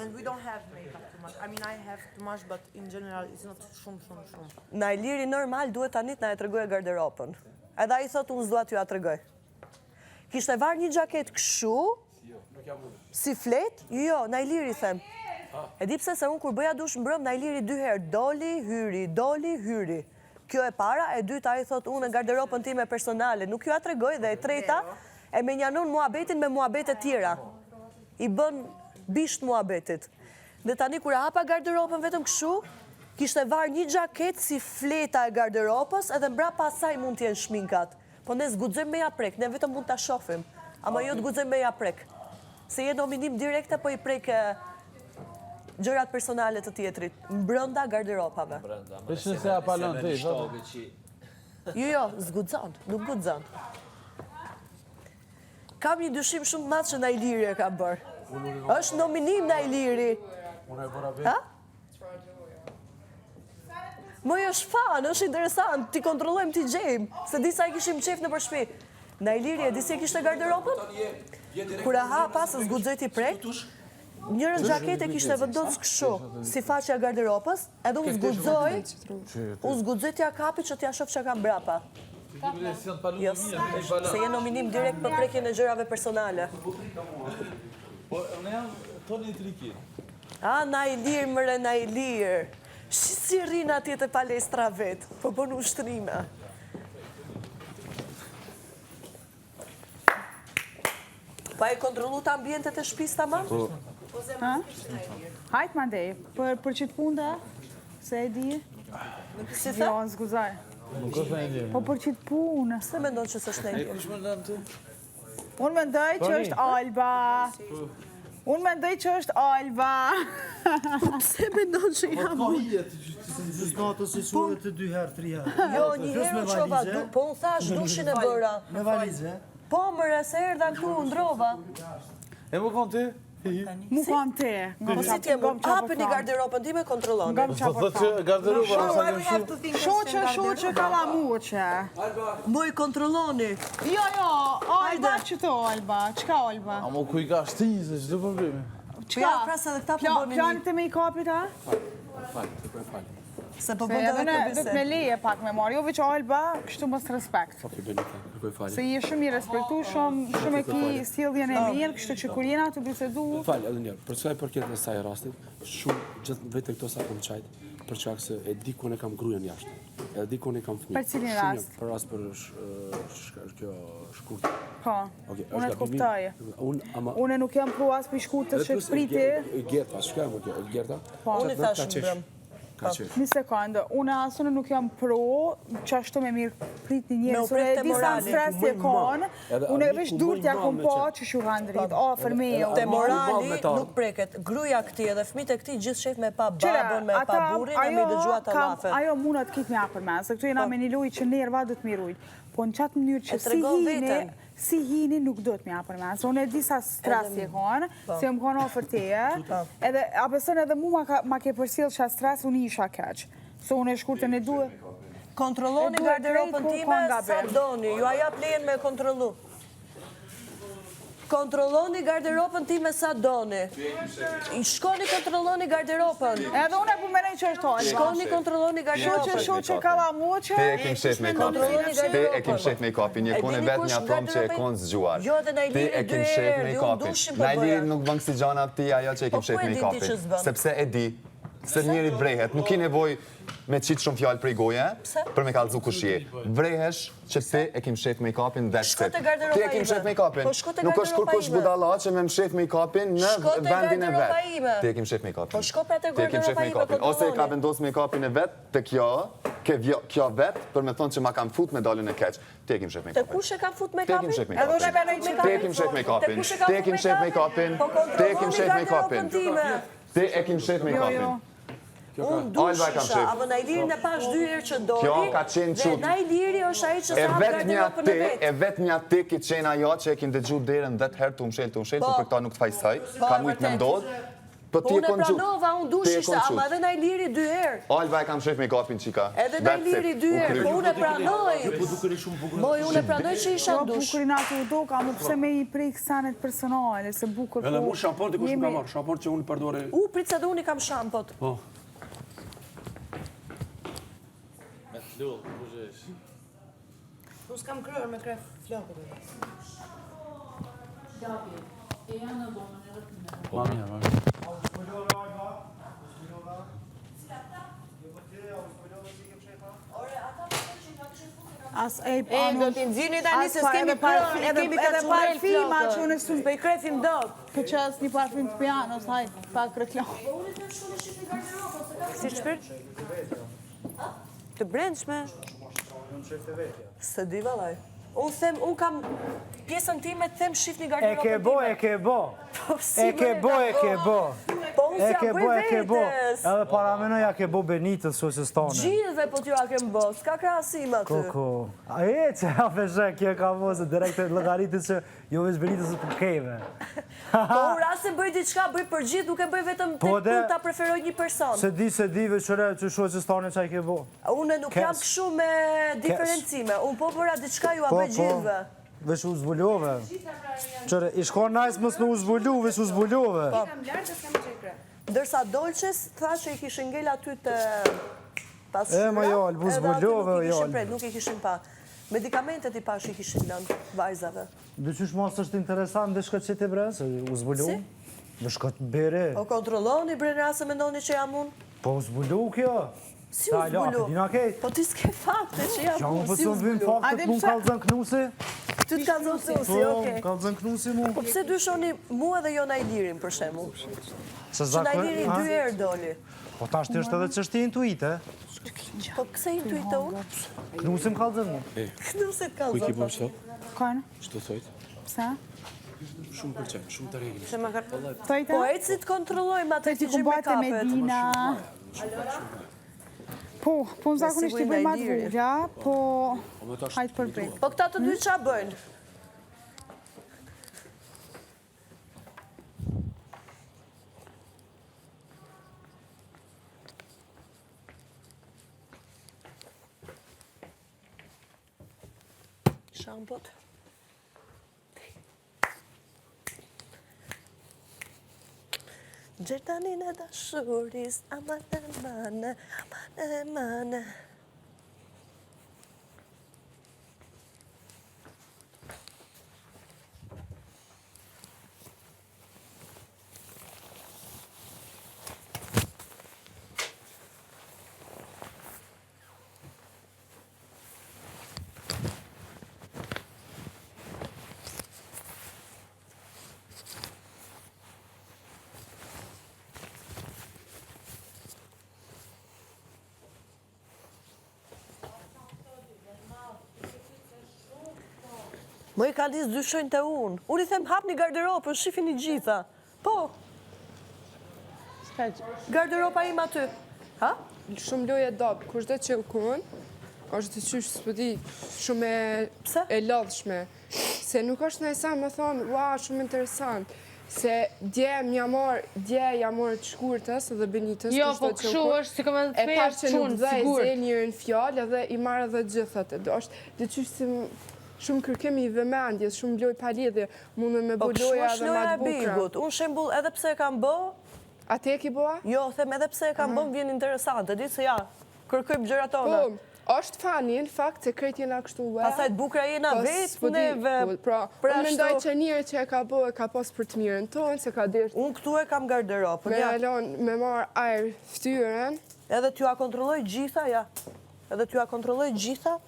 And we don't have makeup too much. I mean, I have too much, but in general, it's not shumë. Na Iliri normal duhet tani na e tregoj garderobën. Edhe ai thotë unë s'dua t'ju ja tregoj. Kishte varë një xhaket kështu, si flet, jo, na Iliri them. E di pse se unë kur bëja dush mbrëm, na Iliri 2 herë doli, hyri. Kjo e para, e dyta ai thotë unë garderobën time personale, nuk ju ja tregoj dhe e treta e menjanon muhabetin me muhabete tjera. I bën bisht muhabetit. Dhe tani kur e hapa garderobën vetëm kështu, kishte varë një xhaket si fleta e garderobës edhe mbrapa asaj mund t'jenë shminkat. Po ne zguxojmë me ja prek, ne vetëm mund ta shohim, ama jo t'guxojmë me ja prek. Se je nominim direkte po i prek gjërat personale të tjetrit, mbrënda garderobave. Veç nëse ja palon ti. Jo, zguxon, nuk guxon. Kam një dyshim shumë të madh që na Iliri e ka bërë. Është nominim na Iliri. Unë e bëra vetë. Moj është fan, është interesant, ti kontrollojmë, ti gjejmë, se disa i kishim qef në për shtëpi. Na Iliri e disi e kishte garderobën? Kur e ha pas e zguxoj ti prek, njërën xhakete kishte vendos kështu, si faqja e garderobës, edhe unë zguxoj t'ja kapi që t'ja shoh çka ka mbrapa. Jo, se je nominim direkt për prekjen e gjërave personale. Po, unë jam Toni Triki. A, na Ilir, mëre, na Ilir. Si rrinë atje të palestra vetë, po bën ushtrime. Pa e kontrollu të ambientet e shtëpisë tamam? Hajt ma ndej, për qitë punta, se e di. Si Jo, the? në zguzaj. Nuk është në Ilir. Po për qitë punë. Se mendon që s'është në Ilir? Kush më ndan ti? Unë mendoj që është Alba. Unë mendoj që është Alba. Se mendon që jam unë? Natës i suve të 2 herë, 3 herë. Jo, një herë u qova, po unë thash dushin e bëra. Me valize. Po mëre, se erdha këtu, ndrova. E më konë ti? Mu kam te. Po si t'jem, hapë një garderobën ti me kontroloni. Ngam qa Po thot që garderoba nësa kem shu. Shoqe, kalamuqe. Moj kontroloni. Jo, Alba, që to Alba? Qka Alba? Amo ku i ka shtinjë, se qdo problemi. Ja, prasë edhe këta po bëni një. Planit e me i kapit, ha? Falë, të prej falë. Se po Se bëndë edhe edhe ne këtë do të me biset. leje pak me marrë, jo veç Alba, kështu mos respekt. Okej, Benita, kërkoj falë. Se je shumë i respektu, shumë e ki sjelljen e mirë, kështu që kur jena të bisedu. Falë, edhe njerë, për çka i përket asaj rastit, shumë gjithë vetë këto sa kom qajt, për çka se e di ku ne kam gruan jashtë. E di ku ne kam fëmijë. Për cilin Shumë rast? Për rast për kjo shkurt. Po, Okej, unë e të gabimi. kuptoj. Unë nuk jam pru as për shkurtës që të priti. Gerta, shka më kjo, Gerta? Unë i thash mbrëm. Ka qesh. Një sekundë, unë asënë nuk jam pro që ashtu me mirë prit një Me njërë, u unë prit e te disa morali. stres të konë, Edhe unë e Aliku vesh dur bën t'ja ma kom me po që- që shu kanë dritë, ofër me jo. Te morali Bam me ta. nuk preket. Gruja këti edhe fëmijët e këti gjithë shef me pa Qëra, babën, me pa burin e me dëgjua të lafen. ajo munat kitë me apër me, se këtu jena me një lujë që nerva do të mirujt. Po në qatë mënyrë që E tregon veten. si hini nuk do të me apër me, se unë e di sa stres je konë, se më konë ofër teje, edhe apësën edhe mu ma ke përsil që a stres unë isha keq. Se unë e shkurtën e duhe. Kontrolloni E duhet garderobën drejt kur time ka nga sa bem. doni. Ju a jap lejen me kontrollu. Kontrolloni garderobën time sa doni. Shkoni kontrolloni garderobën. Edhe unë e po menej që është Alba. Shkoni kontrolloni garderobën. Shoqe kalamuqe. Te e kim shef me kapi. Kontrolloni Te e garderobën. kim shef me kapi. Një E kone dini vetë kush një prom që e garderobën? konë zgjuar. Jo, edhe na i Te liri e kim dy shef herë, me ju kapi. ndushin po Na i liri bëja. nuk bëngë si gjana ti ajo që e kim Po, shef ku e me di ti kapi. që s'bën? Sepse e di se njeri brehet. Nuk ki nevoj me qitë shumë fjallë prej goje për me kalëzu kush je. Brehesh që ti e kim shef me kapin dhe Shko shtet. te garderoba Ti e kim ime. shef me kapin. Po, shko te Nuk është garderoba kërkush ime. budalla që me më shef me kapin në Shko te vendin e garderoba vetë. ime. Ti e kim shef me kapin. Po, shko pra te Ti e kim shef garderoba me ime, kapin. Ose e ka kontrolloni. vendos me kapin e vetë të kjo vetë për me thonë që ma kam fut me dalin e keq. Ti e kim shef me Te kapin. kush e ka fut me Te kapin? kim shef me Edhe unë e kapin. benoj me Te kim shef me kapin. Te kush e ka Te fut kim shef me kapin. Po Te kim shef me kapin. kontrolloni garderobën time. Te e kim shef me kapin. Unë Alba e kam dushisha, shef. apo na i lirin e pash 2 herë që doli. Kjo ka qenë Dhe qut. na i liri është ai që E sa hap vetë një garderobën te, e vetë. e vetë një te ki qenë ajo që e kim dëgju derën 10 herë të umshel, Po. për këta nuk të fajsaj. Po, Ka e mujtë me vërtet. ndodhë. Po Po unë e pranova, unë dushishte, ama edhe na i liri 2 herë. Alba e kam shef make-upin qika. Edhe na i liri 2 herë, po unë e pranoj. Po dukeni shumë bukur. Moj, unë e pranoj që isha Jo, në dush. bukurin ato u doka, mu pse me i prik sanet personale, se bukur Edhe mu shampon dikush më ka marrë, shampon që unë përdore. Prit se dhe unë i kam shampot. Po. Me të lullë, buzhesh. Unë s'kam kryer me kref flokët. Ma mirë. As e Do t'i nxirni tani se s'kemi kryer, edhe parfima që unë su Po i krefim dot. Për që as një parfim të pianos, hajt, pak reklam. Si shpirt? Të brendshme. Se di vallaj. Unë kam pjesën time të them shifni garderobën E ke bo. E ke bo. Po unë E si ke a bo. vetes. Edhe para menoja ke bo Benitës sosës tone. Gjithve po t'ju a kem bo, s'ka krahasim aty. Koko. A e që a feshe, kjo ka mos e direkte logaritit që jo veç Benitës të përkejve. Po unë rase bëj diçka, bëj për gjithë, nuk e bëj vetëm Po tek dhe- kur ta preferoj një person. Se di veçore që sosës tone që a i ke bo. Unë nuk jam kështu me diferencime, unë po bëra diçka ju a bëj gjithve. Veç u zbulove. Qëre, i shko najsë mësë në u zbulu, veç u zbulove. Ndërsa Dolces tha që i kishin ngel aty të pas E, ma jo, albu zbulove, jo. Nuk i kishin pa. Medikamentet i pash i kishin lënë vajzave. Dhe qysh mos është interesant dhe shkët që ti bre, se u zbulu? Si? Dhe shkët bere. O kontrolloni bre rase mendoni që jam unë? Po u zbulu kjo. Si u zbulu? Dina kejt. Po ti s'ke fakte që jam Qa mu unë, si u pësën vim zbulu? faktet mu kalëzën knusi? Ty t'ka zonë si, Po, okej. kalëzën knusi mu. Po pse dyshoni mua dhe jo Najlirin për shembull? Se Që Najliri 2 herë doli. Po ta është edhe çështje intuite. Po pse intuite unë? Knusim kalëzën mu. Nuk se ka Ku i ki zonë. bërë qëto? Kojnë, Ç'do thojt? pse? Shumë pëlqen, shumë të rregullt. Se më ka Tojte? Po eci të kontrollojmë atë Ti që ku gjim me bate me kapet. Dina. Po në zakonisht i bëjmë atë vogla, po hajtë për prej. Po këta të dy qa bëjnë? Shampot. Gjertanin e dashuris, aman e mane, aman e mane. Më i ka disë dyshojnë të unë. Unë i them hap një garderobën, shifin i gjitha. Po, garderoba im aty. Ha? Shumë loje dobë, kur shdo që u kun, është të qysh së pëdi shumë Pse? e lodhshme. Se nuk është në sa më thonë, wow, shumë interesant. Se dje jam marrë të shkurtës dhe Benitës. Jo, po këshu është si këmë E të parë fejë që nuk qunë, dhe e sigur. zë njërën fjallë edhe i marrë edhe gjithët. është dhe qysh si shumë kërkemi i vëmendjes, shumë loj palidhje, mundë me Po kështu buloja është dhe loja ma e të bukra. bigut. Unë shembull, edhe pse e kam bë, A te ki boa? jo, them edhe pse e kam bë, vjen interesante. Di se ja, kërkojmë gjërat tona. Po, është fani, në fakt, se krejt jena kështu ue. Pastaj të bukra jena vetë, neve. Pra, Pra unë mendoj ashtu- që njërë që e ka bo e ka pos për të mirën tonë, se ka dirë Unë këtu e kam garderobën, me ja. alon, me marë ajrë ftyren. Edhe t'ju a kontrolloj gjitha, ja. Edhe t'ju a kontrolloj gjitha,